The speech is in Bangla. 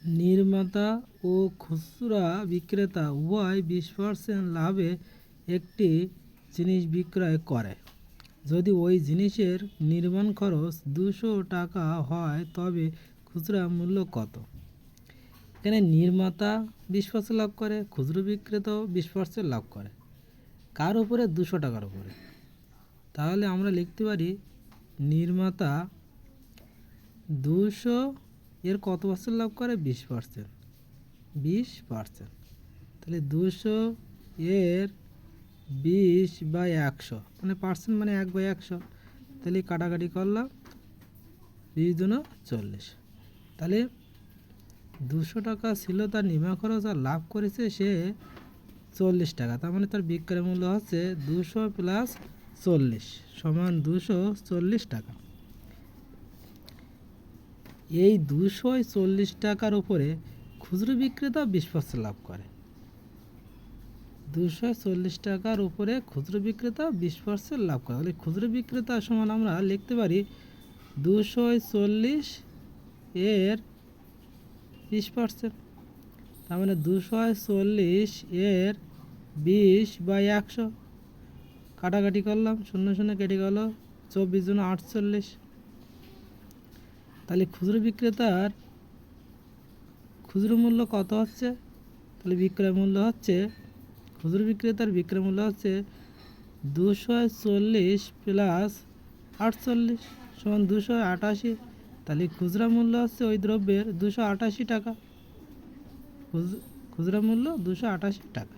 নির্মাতা ও খুচরা বিক্রেতা উভয় 20% লাভে একটি জিনিস বিক্রয় করে। যদি ওই জিনিসের নির্মাণ খরচ 200 টাকা হয় তবে খুচরা মূল্য কত? এখানে নির্মাতা 20% লাভ করে, খুচরো বিক্রেতাও 20% লাভ করে। কার উপরে? 200 টাকার উপরে। তাহলে আমরা লিখতে পারি নির্মাতা 200 এর কত পার্সেন্ট লাভ করে? 20%। 20%। তাহলে 200 এর 20/100 মানে পার্সেন্ট মানে 1/100। তাহলে কাটাকাটি করলাম, 20 দুগুণে 40। তাহলে 200 টাকা ছিল তার নির্মাণ খরচ, আর লাভ করেছে সে 40 টাকা। তার মানে তার বিক্রয় মূল্য হচ্ছে 200 + 40 সমান 240 টাকা। এই 240 টাকার উপরে খুচরো বিক্রেতা 20% লাভ করে। 240 টাকার উপরে খুচরো বিক্রেতা 20% লাভ করে। তাহলে খুচরো বিক্রেতা সমান আমরা লিখতে পারি 240 এর 20%। তার মানে 240 এর 20/100। কাটাকাটি করলাম, 0 0 কেটে গেল, 24 × 48। তাহলে খুচরো বিক্রেতার খুচরো মূল্য কত হচ্ছে? তাহলে বিক্রয় মূল্য হচ্ছে, খুচরো বিক্রেতার বিক্রয় মূল্য হচ্ছে 240 + 48 সমান 288। তাহলে খুচরা মূল্য হচ্ছে ওই দ্রব্যের 288 টাকা। খুচরা মূল্য 288 টাকা।